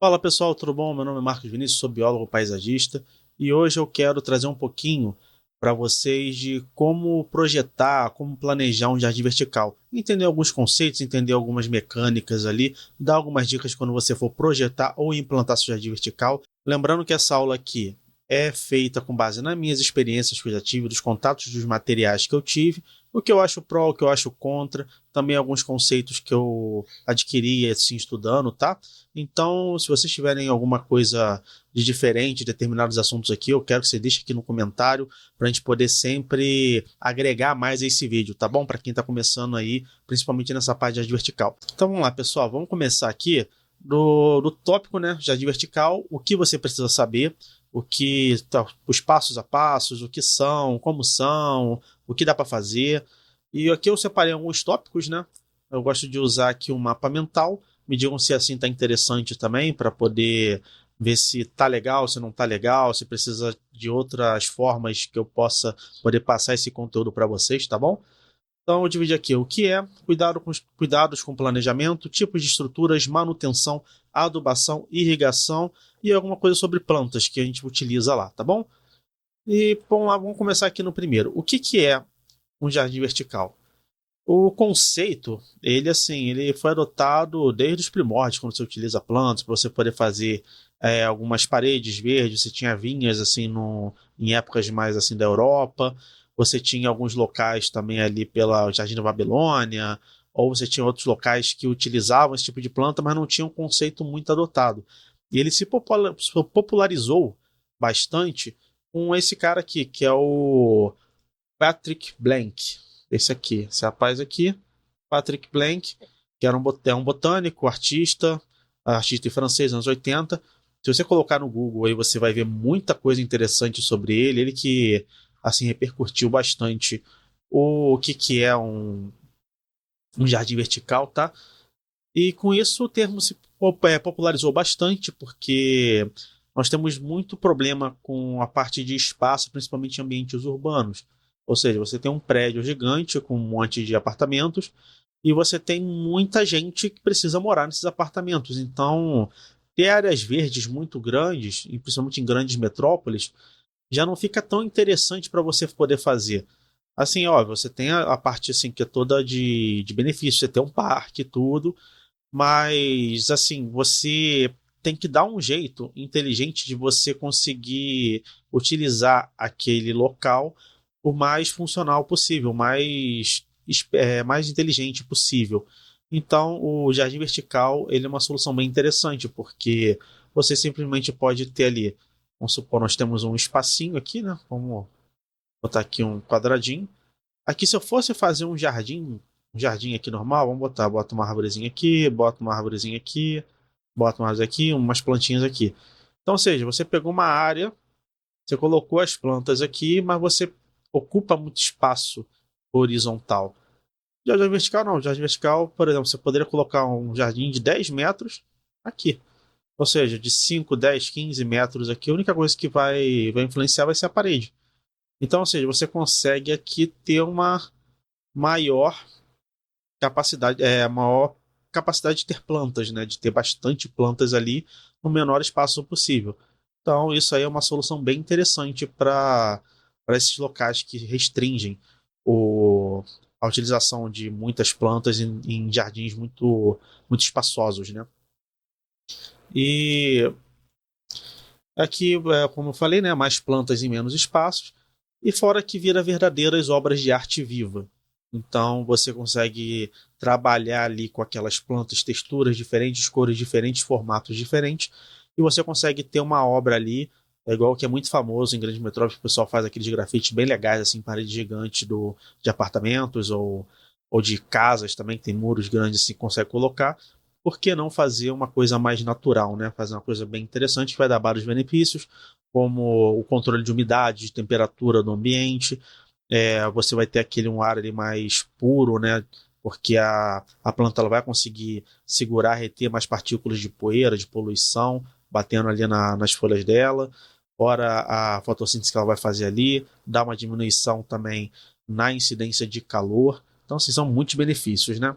Fala pessoal, tudo bom? Meu nome é Marcos Vinícius, sou biólogo paisagista e hoje eu quero trazer um pouquinho para vocês de como projetar, como planejar um jardim vertical. Entender alguns conceitos, entender algumas mecânicas ali, dar algumas dicas quando você for projetar ou implantar seu jardim vertical. Lembrando que essa aula aqui é feita com base nas minhas experiências que eu já tive, dos contatos dos materiais que eu tive, o que eu acho pró, o que eu acho contra, também alguns conceitos que eu adquiri assim estudando, tá? Então, se vocês tiverem alguma coisa de diferente, determinados assuntos aqui, eu quero que você deixe aqui no comentário para a gente poder sempre agregar mais a esse vídeo, tá bom? Para quem está começando aí, principalmente nessa parte de jardim vertical. Então vamos lá, pessoal, vamos começar aqui do tópico, né? Jardim vertical, o que você precisa saber, o que tá, os passos a passos, o que são, como são, o que dá para fazer. E aqui eu separei alguns tópicos, né? Eu gosto de usar aqui um mapa mental. Me digam se assim tá interessante também, para poder ver se tá legal, se não tá legal, se precisa de outras formas que eu possa poder passar esse conteúdo para vocês, tá bom? Então eu dividi aqui o que é, cuidados com planejamento, tipos de estruturas, manutenção, adubação, irrigação e alguma coisa sobre plantas que a gente utiliza lá, tá bom? E vamos lá, vamos começar aqui no primeiro. O que é um jardim vertical? O conceito, ele assim, ele foi adotado desde os primórdios, quando você utiliza plantas, para você poder fazer algumas paredes verdes, você tinha vinhas assim em épocas mais assim da Europa, você tinha alguns locais também ali pela Jardim da Babilônia, ou você tinha outros locais que utilizavam esse tipo de planta, mas não tinha um conceito muito adotado. E ele se popularizou bastante com esse cara aqui, que é o Patrick Blank. Esse rapaz aqui, Patrick Blank, que era é um botânico, artista francês, anos 80. Se você colocar no Google aí, você vai ver muita coisa interessante sobre ele. Ele que, assim, repercutiu bastante o que é um jardim vertical, tá? E com isso o termo se popularizou bastante, porque nós temos muito problema com a parte de espaço, principalmente em ambientes urbanos. Ou seja, você tem um prédio gigante com um monte de apartamentos e você tem muita gente que precisa morar nesses apartamentos. Então, ter áreas verdes muito grandes, e principalmente em grandes metrópoles, já não fica tão interessante para você poder fazer. Assim, ó, você tem a parte assim que é toda de benefício, você tem um parque e tudo, mas, assim, você tem que dar um jeito inteligente de você conseguir utilizar aquele local o mais funcional possível, mais inteligente possível. Então, o jardim vertical ele é uma solução bem interessante, porque você simplesmente pode ter ali, vamos supor, nós temos um espacinho aqui, né? Vamos botar aqui um quadradinho. Aqui, se eu fosse fazer um jardim aqui normal, vamos botar, bota uma arvorezinha aqui, bota uma arvorezinha aqui, bota uma árvore aqui, umas plantinhas aqui. Então, ou seja, você pegou uma área, você colocou as plantas aqui, mas você ocupa muito espaço horizontal. Jardim vertical não, jardim vertical, por exemplo, você poderia colocar um jardim de 10 metros aqui. Ou seja, de 5, 10, 15 metros aqui, a única coisa que vai influenciar vai ser a parede. Então, ou seja, você consegue aqui ter uma maior maior capacidade de ter plantas, né? De ter bastante plantas ali no menor espaço possível. Então, isso aí é uma solução bem interessante para esses locais que restringem a utilização de muitas plantas em jardins muito espaçosos, né? E aqui, como eu falei, né, mais plantas em menos espaços, e fora que vira verdadeiras obras de arte viva. Então você consegue trabalhar ali com aquelas plantas, texturas diferentes, cores diferentes, formatos diferentes, e você consegue ter uma obra ali, é igual que é muito famoso em grandes metrópoles, o pessoal faz aqueles grafites bem legais, assim, parede gigante de apartamentos ou de casas também, que tem muros grandes assim, que consegue colocar. Por que não fazer uma coisa mais natural, né? Fazer uma coisa bem interessante que vai dar vários benefícios, como o controle de umidade, de temperatura do ambiente. Você vai ter aquele um ar ali mais puro, né? Porque a planta ela vai conseguir segurar, reter mais partículas de poeira, de poluição, batendo ali nas folhas dela. Fora a fotossíntese que ela vai fazer ali, dá uma diminuição também na incidência de calor. Então, assim, são muitos benefícios, né?